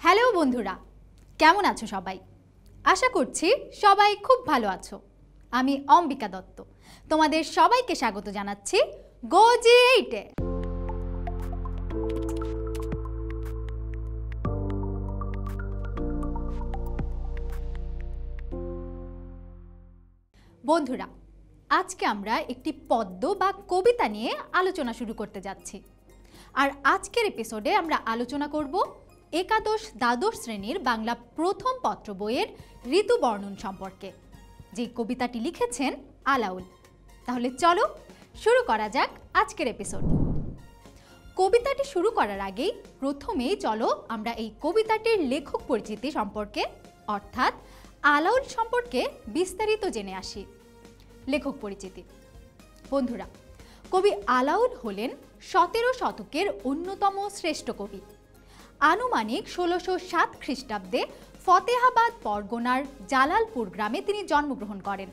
Hello বন্ধুরা, কেমন আছো সবাই? আশা করছি সবাই খুব ভালো আছো। আমি অম্বিকা দত্ত তোমাদের সবাইকে স্বাগত জানাচ্ছি গো-জি-8-এ। বন্ধুরা, আজকে আমরা একটি পদ্য বা কবিতা নিয়ে আলোচনা শুরু করতে যাচ্ছি। আর আজকের এপিসোডে আমরা আলোচনা করব একাদশ দ্বাদশ শ্রেণীর বাংলা প্রথম পত্র বইয়ের ঋতু বর্ণন সম্পর্কে, যে কবিতাটি লিখেছেন আলাউল। তাহলে চলো শুরু করা যাক আজকের এপিসোড। কবিতাটি শুরু করার আগেই প্রথমেই চলো আমরা এই কবিতাটির লেখক পরিচিতি সম্পর্কে অর্থাৎ আলাউল সম্পর্কে বিস্তারিত জেনে আসি। লেখক পরিচিতি। বন্ধুরা, কবি আলাউল হলেন 17 শতকের অন্যতম শ্রেষ্ঠ কবি। আনুমানিক 1607 খ্রিস্টাব্দে ফতেহাবাদ পরগনার জালালপুর গ্রামে তিনি জন্মগ্রহণ করেন,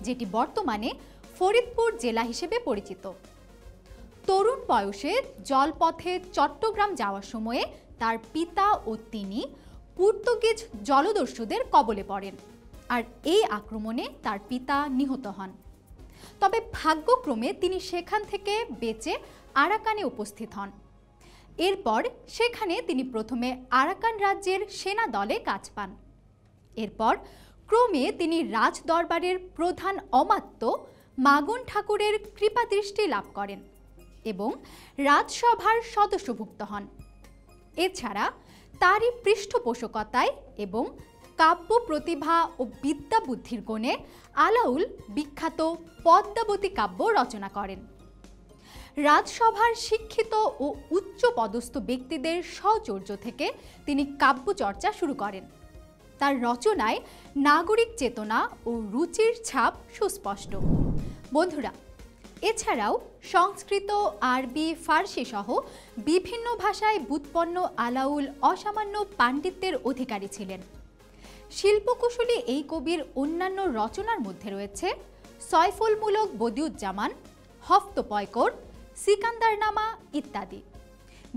যেটি বর্তমানে ফরিদপুর জেলা হিসেবে পরিচিত। তরুণ বয়সে জলপথে চট্টগ্রাম যাওয়ার সময়ে তার পিতা ও তিনি পর্তুগিজ জলদস্যুদের কবলে পড়েন, আর এই আক্রমণে তার পিতা নিহত হন। তবে ভাগ্যক্রমে তিনি সেখান থেকে বেঁচে আরাকানে উপস্থিত হন। এরপর সেখানে তিনি প্রথমে আরাকান রাজ্যের সেনা দলে কাজ পান। এরপর ক্রমে তিনি রাজ দরবারের প্রধান অমাত্য মাগন ঠাকুরের কৃপাদৃষ্টি লাভ করেন এবং রাজসভার সদস্যভুক্ত হন। এছাড়া তারই পৃষ্ঠপোষকতায় এবং কাব্য প্রতিভা ও বিদ্যা বুদ্ধির গুণে আলাউল বিখ্যাত পদ্মাবতী কাব্য রচনা করেন। রাজসভার শিক্ষিত ও উচ্চ পদস্থ ব্যক্তিদের সহচর্য থেকে তিনি কাব্য চর্চা শুরু করেন। তার রচনায় নাগরিক চেতনা ও রুচির ছাপ সুস্পষ্ট। বন্ধুরা, এছাড়াও সংস্কৃত, আরবি, ফার্সি সহ বিভিন্ন ভাষায় ব্যুৎপন্ন আলাউল অসামান্য পাণ্ডিত্যের অধিকারী ছিলেন। শিল্পকুশলী এই কবির অন্যান্য রচনার মধ্যে রয়েছে সয়ফুলমূলক বদিউজ্জামান, হফতপয়কর, সিকান্দারনামা ইত্যাদি,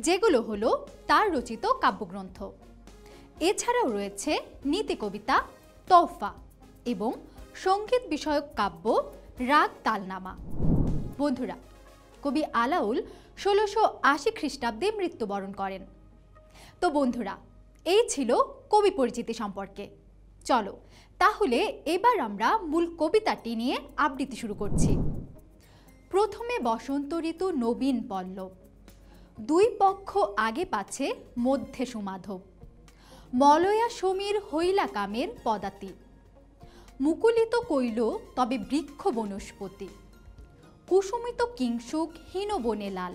যেগুলো হলো তার রচিত কাব্যগ্রন্থ। এছাড়াও রয়েছে নীতি কবিতা তোহফা এবং সঙ্গীত বিষয়ক কাব্য রাগ তালনামা। বন্ধুরা, কবি আলাউল 1680 খ্রিস্টাব্দে মৃত্যুবরণ করেন। তো বন্ধুরা, এই ছিল কবি পরিচিতি সম্পর্কে। চলো তাহলে এবার আমরা মূল কবিতাটি নিয়ে আবৃত্তি শুরু করছি। প্রথমে বসন্ত ঋতু নবীন পল্লব, দুই পক্ষ আগে পাছে মধ্যে সুমাধব। মলয়া সমীর হইলা কামের পদাতি, মুকুলিত কইল তবে বৃক্ষ বনস্পতি। কুসুমিত কিংসুক হীন বনে লাল,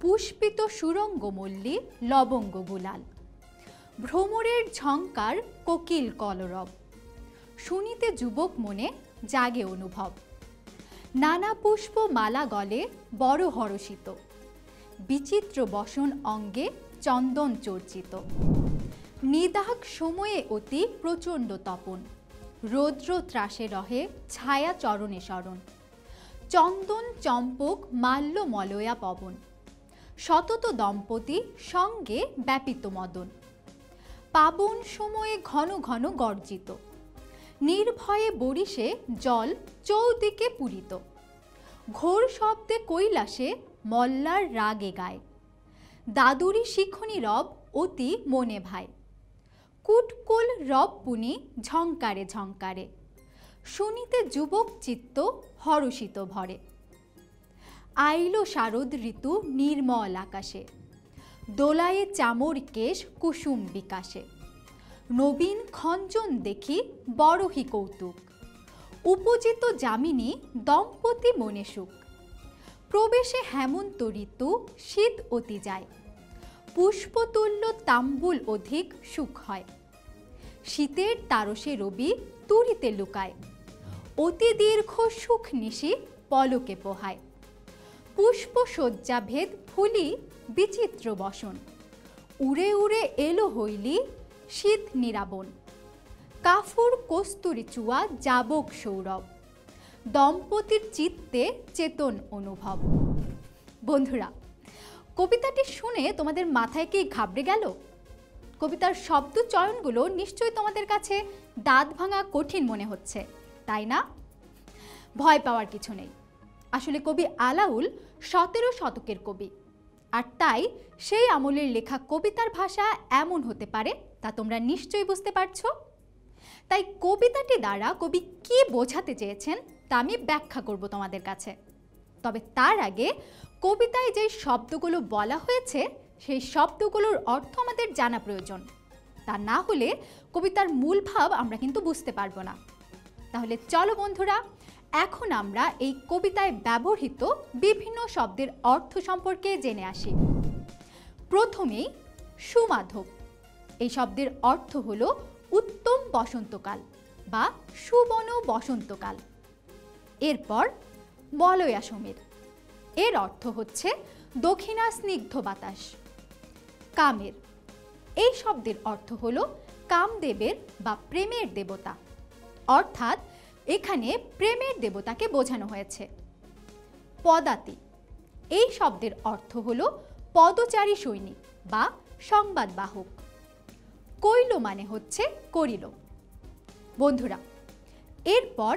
পুষ্পিত সুরঙ্গ মল্লী লবঙ্গ গুলাল। ভ্রমরের ঝঙ্কার কোকিল কলরব, শুনিতে যুবক মনে জাগে অনুভব। নানা পুষ্প মালা গলে বড় হরষিত, বিচিত্র বসন অঙ্গে চন্দন চর্চিত। নিদাগ সময়ে অতি প্রচণ্ড তপন, রৌদ্র ত্রাসে রহে ছায়া চরণে শরণ। চন্দন চম্পক মাল্য মলয়া পবন, শতত দম্পতি সঙ্গে ব্যাপিত মদন। পাবন সময়ে ঘন ঘন গর্জিত, নির্ভয়ে বরিশে জল চৌদিকে পূরিত। ঘোর শব্দে কৈলাসে মল্লার রাগে গায়, দাদুরি শিখনি রব অতি মনে ভাই। কুটকুল রব পুনি ঝঙ্কারে ঝঙ্কারে, শুনিতে যুবক চিত্ত হরষিত ভরে। আইল শারদ ঋতু নির্মল আকাশে, দোলায়ে চামর কেশ কুসুম বিকাশে। নবীন খঞ্জন দেখি বড়হি কৌতুক, উপজিত যামিনী দম্পতি মনে সুখ। প্রবেশে হেমন্ত ঋতু শীত অতি যায়, পুষ্পতুল্য তাম্বুল অধিক সুখ হয়। শীতের তারসে রবি তুরিতে লুকায়, অতি দীর্ঘ সুখ নিশি পলকে পোহায়। পুষ্প শয্যা ভেদ ফুলি বিচিত্র বসন, উড়ে উড়ে এলো হইলি শীত নিরাবন। কাফুর কস্তুরি চুয়া যাবক সৌরভ, দম্পতির চিত্তে চেতন অনুভব। বন্ধুরা, কবিতাটি শুনে তোমাদের মাথায় কি ঘাবড়ে গেল? কবিতার শব্দ চয়নগুলো নিশ্চয়ই তোমাদের কাছে দাঁত ভাঙা কঠিন মনে হচ্ছে, তাই না? ভয় পাওয়ার কিছু নেই। আসলে কবি আলাউল 17 শতকের কবি, আর তাই সেই আমলের লেখা কবিতার ভাষা এমন হতে পারে তা তোমরা নিশ্চয়ই বুঝতে পারছো। তাই কবিতাটি দ্বারা কবি কি বোঝাতে চেয়েছেন তা আমি ব্যাখ্যা করব তোমাদের কাছে। তবে তার আগে কবিতায় যে শব্দগুলো বলা হয়েছে সেই শব্দগুলোর অর্থ আমাদের জানা প্রয়োজন। তা না হলে কবিতার মূল ভাব আমরা কিন্তু বুঝতে পারবো না। তাহলে চলো বন্ধুরা, এখন আমরা এই কবিতায় ব্যবহৃত বিভিন্ন শব্দের অর্থ সম্পর্কে জেনে আসি। প্রথমেই সুমাধব, এই শব্দের অর্থ হলো উত্তম বসন্তকাল বা সুবন বসন্তকাল। এরপর বলয়া সমীর, এর অর্থ হচ্ছে দক্ষিণা স্নিগ্ধ বাতাস। কামের, এই শব্দের অর্থ হলো কামদেবের বা প্রেমের দেবতা, অর্থাৎ এখানে প্রেমের দেবতাকে বোঝানো হয়েছে। পদাতি, এই শব্দের অর্থ হলো পদচারী সৈনিক বা সংবাদবাহক। কইল মানে হচ্ছে করিল। বন্ধুরা, এরপর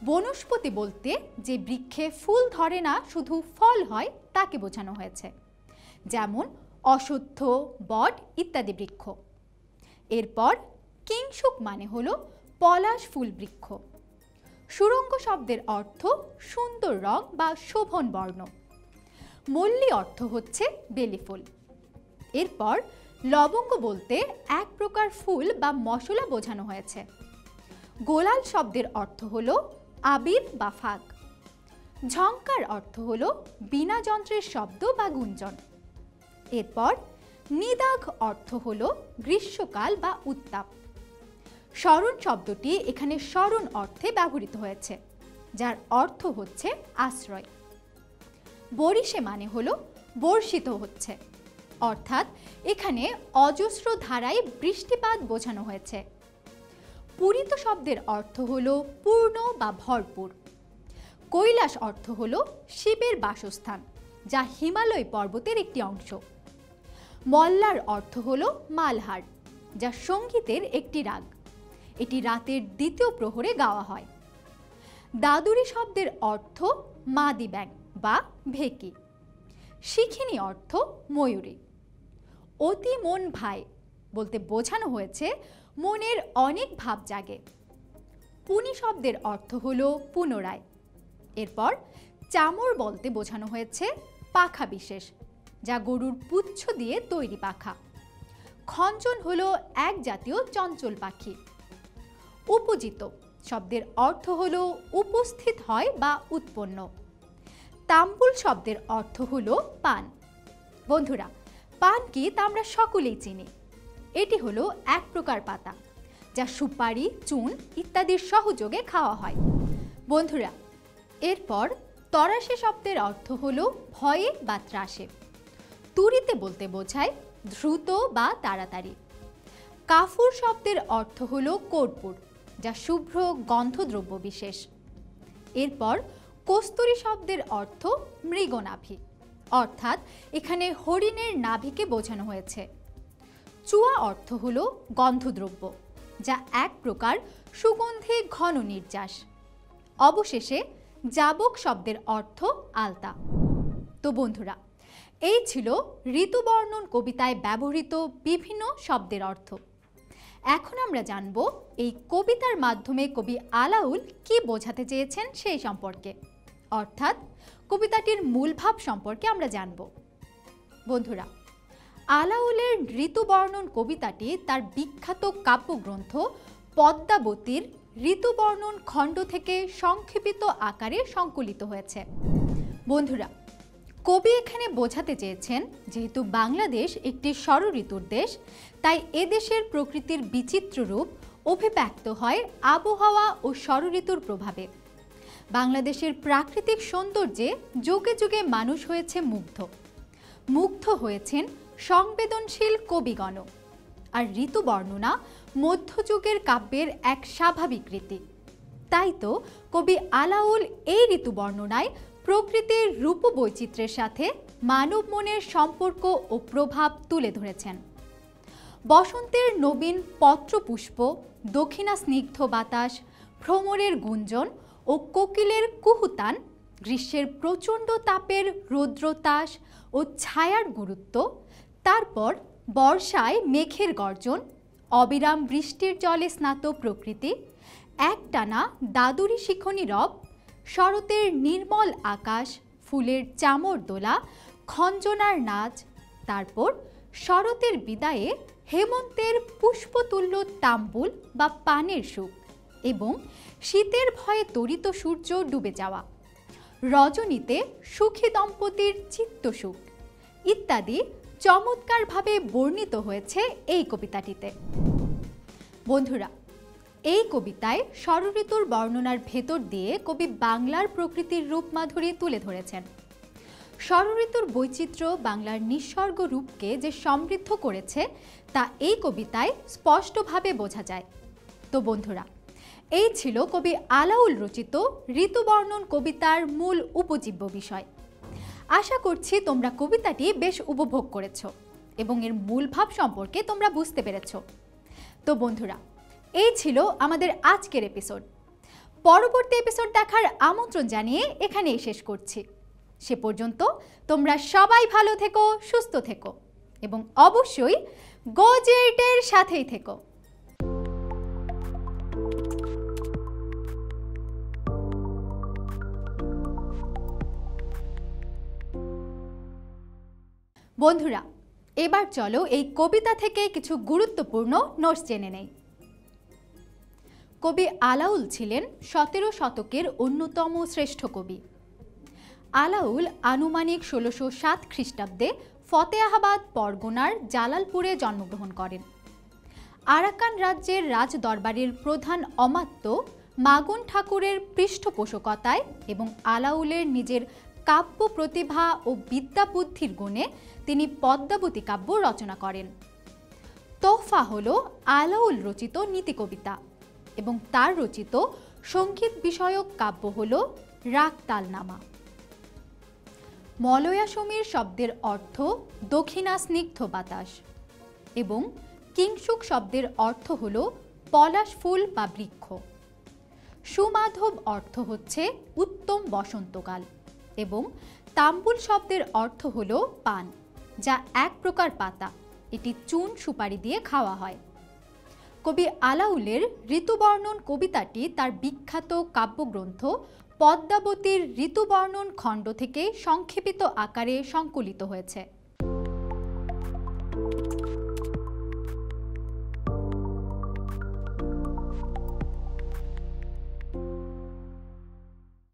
বনস্পতি বলতে যে বৃক্ষে ফুল ধরে না শুধু ফল হয় তাকে বোঝানো হয়েছে, যেমন অশ্বত্থ, বট ইত্যাদি বৃক্ষ। এরপর কিংশুক মানে হলো পলাশ ফুল বৃক্ষ। সুরঙ্গ শব্দের অর্থ সুন্দর রং বা শোভন বর্ণ। মল্লী অর্থ হচ্ছে বেলি ফুল। এরপর লবঙ্গ বলতে এক প্রকার ফুল বা মশলা বোঝানো হয়েছে। গোলাল শব্দের অর্থ হলো আবির বা ফাগ। ঝংকার অর্থ হলো বীণা যন্ত্রের শব্দ বা গুঞ্জন। এরপর নিদাঘ অর্থ হলো গ্রীষ্মকাল বা উত্তাপ। শরণ শব্দটি এখানে শরণ অর্থে ব্যবহৃত হয়েছে, যার অর্থ হচ্ছে আশ্রয়। বরিশে মানে হলো বর্ষিত হচ্ছে, অর্থাৎ এখানে অজস্র ধারায় বৃষ্টিপাত বোঝানো হয়েছে। পূরিত শব্দের অর্থ হলো পূর্ণ বা ভরপুর। কৈলাস অর্থ হলো শিবের বাসস্থান, যা হিমালয় পর্বতের একটি অংশ। মল্লার অর্থ হলো মালহার, যা সঙ্গীতের একটি রাগ। এটি রাতের দ্বিতীয় প্রহরে গাওয়া হয়। দাদুরি শব্দের অর্থ মাদি ব্যাং বা ভেকি। শিখিনী অর্থ ময়ূরী। অতি মন ভাই বলতে বোঝানো হয়েছে মনের অনেক ভাব জাগে। পুনি শব্দের অর্থ হলো পুনরায়। এরপর চামর বলতে বোঝানো হয়েছে পাখা বিশেষ, যা গরুর পুচ্ছ দিয়ে তৈরি পাখা। খঞ্জন হলো এক জাতীয় চঞ্চল পাখি। উপজিত শব্দের অর্থ হলো উপস্থিত হয় বা উৎপন্ন। তাম্বুল শব্দের অর্থ হলো পান। বন্ধুরা, পান কি তা আমরা সকলেই চিনি। এটি হলো এক প্রকার পাতা, যা সুপারি, চুন ইত্যাদির সহযোগে খাওয়া হয়। বন্ধুরা, এরপর তরাসে শব্দের অর্থ হলো ভয়ে বা ত্রাসে। তুরিতে বলতে বোঝায় দ্রুত বা তাড়াতাড়ি। কাফুর শব্দের অর্থ হলো কর্পূর, যা শুভ্র গন্ধদ্রব্য বিশেষ। এরপর কস্তুরী শব্দের অর্থ মৃগনাভি, অর্থাৎ এখানে হরিণের নাভিকে বোঝানো হয়েছে। চুয়া অর্থ হলো গন্ধদ্রব্য, যা এক প্রকার সুগন্ধি ঘন নির্যাস। অবশেষে যাবক শব্দের অর্থ আলতা। তো বন্ধুরা, এই ছিল ঋতুবর্ণন কবিতায় ব্যবহৃত বিভিন্ন শব্দের অর্থ। এখন আমরা জানব এই কবিতার মাধ্যমে কবি আলাউল কি বোঝাতে চেয়েছেন সেই সম্পর্কে, অর্থাৎ কবিতাটির মূল ভাব সম্পর্কে আমরা জানব। বন্ধুরা, আলাউলের ঋতুবর্ণন কবিতাটি তার বিখ্যাত কাব্যগ্রন্থ পদ্মাবতীর ঋতুবর্ণন খণ্ড থেকে সংক্ষেপিত আকারে সংকলিত হয়েছে। বন্ধুরা, কবি এখানে বোঝাতে চেয়েছেন যেহেতু বাংলাদেশ একটি ষড়ঋতুর দেশ, তাই এদেশের প্রকৃতির বিচিত্র রূপ অভিব্যক্ত হয় আবহাওয়া ও ষড়ঋতুর প্রভাবে। বাংলাদেশের প্রাকৃতিক সৌন্দর্যে যুগে যুগে মানুষ হয়েছে মুগ্ধ হয়েছেন সংবেদনশীল কবিগণ। আর ঋতু বর্ণনা মধ্যযুগের কাব্যের এক স্বাভাবিক রীতি। তাই তো কবি আলাউল এই ঋতু বর্ণনায় প্রকৃতির রূপবৈচিত্র্যের সাথে মানব মনের সম্পর্ক ও প্রভাব তুলে ধরেছেন। বসন্তের নবীন পত্রপুষ্প, দক্ষিণা স্নিগ্ধ বাতাস, ভ্রমরের গুঞ্জন ও কোকিলের কুহুতান, গ্রীষ্মের প্রচণ্ড তাপের রৌদ্রতাস ও ছায়ার গুরুত্ব, তারপর বর্ষায় মেঘের গর্জন, অবিরাম বৃষ্টির জলে স্নাত প্রকৃতি, একটানা দাদুরি শিখনী রব, শরতের নির্মল আকাশ, ফুলের চামর দোলা, খঞ্জনার নাচ, তারপর শরতের বিদায়ে হেমন্তের পুষ্পতুল্য তাম্বুল বা পানের সুখ এবং শীতের ভয়ে তড়িত সূর্য ডুবে যাওয়া, রজনীতে সুখী দম্পতির চিত্তসুখ ইত্যাদি চমৎকারভাবে বর্ণিত হয়েছে এই কবিতাটিতে। বন্ধুরা, এই কবিতায় ষড়ঋতুর বর্ণনার ভেতর দিয়ে কবি বাংলার প্রকৃতির রূপমাধুরী তুলে ধরেছেন। ষড়ঋতুর বৈচিত্র্য বাংলার নিঃসর্গ রূপকে যে সমৃদ্ধ করেছে তা এই কবিতায় স্পষ্টভাবে বোঝা যায়। তো বন্ধুরা, এই ছিল কবি আলাউল রচিত ঋতুবর্ণন কবিতার মূল উপজীব্য বিষয়। আশা করছি তোমরা কবিতাটি বেশ উপভোগ করেছ এবং এর মূল ভাব সম্পর্কে তোমরা বুঝতে পেরেছ। তো বন্ধুরা, এই ছিল আমাদের আজকের এপিসোড। পরবর্তী এপিসোড দেখার আমন্ত্রণ জানিয়ে এখানেই শেষ করছি। সে পর্যন্ত তোমরা সবাই ভালো থেকো, সুস্থ থেকো এবং অবশ্যই গো-8 সাথেই থেকো। বন্ধুরা, এবার চলো এই কবিতা থেকে কিছু গুরুত্বপূর্ণ নোটস জেনে নেই। কবি আলাউল ছিলেন 17 শতকের অন্যতম শ্রেষ্ঠ কবি। আলাউল আনুমানিক 1607 খ্রিস্টাব্দে ফতেহাবাদ পরগনার জালালপুরে জন্মগ্রহণ করেন। আরাকান রাজ্যের রাজ দরবারের প্রধান অমাত্য মাগুন ঠাকুরের পৃষ্ঠপোষকতায় এবং আলাউলের নিজের কাব্য প্রতিভা ও বিদ্যাবুদ্ধির গুণে তিনি পদ্মাবতী কাব্য রচনা করেন। তোহফা হল আলাউল রচিত নীতি কবিতা এবং তার রচিত সঙ্গীত বিষয়ক কাব্য হল রাগতালনামা। মলয়া সমীর শব্দের অর্থ দক্ষিণা স্নিগ্ধ বাতাস এবং কিংসুক শব্দের অর্থ হল পলাশ ফুল বা বৃক্ষ। সুমাধব অর্থ হচ্ছে উত্তম বসন্তকাল এবং তাম্বুল শব্দের অর্থ হল পান, যা এক প্রকার পাতা। এটি চুন সুপারি দিয়ে খাওয়া হয়। কবি আলাউলের ঋতুবর্ণন কবিতাটি তার বিখ্যাত কাব্যগ্রন্থ পদ্মাবতীর ঋতুবর্ণন খণ্ড থেকে সংক্ষেপিত আকারে সংকলিত হয়েছে।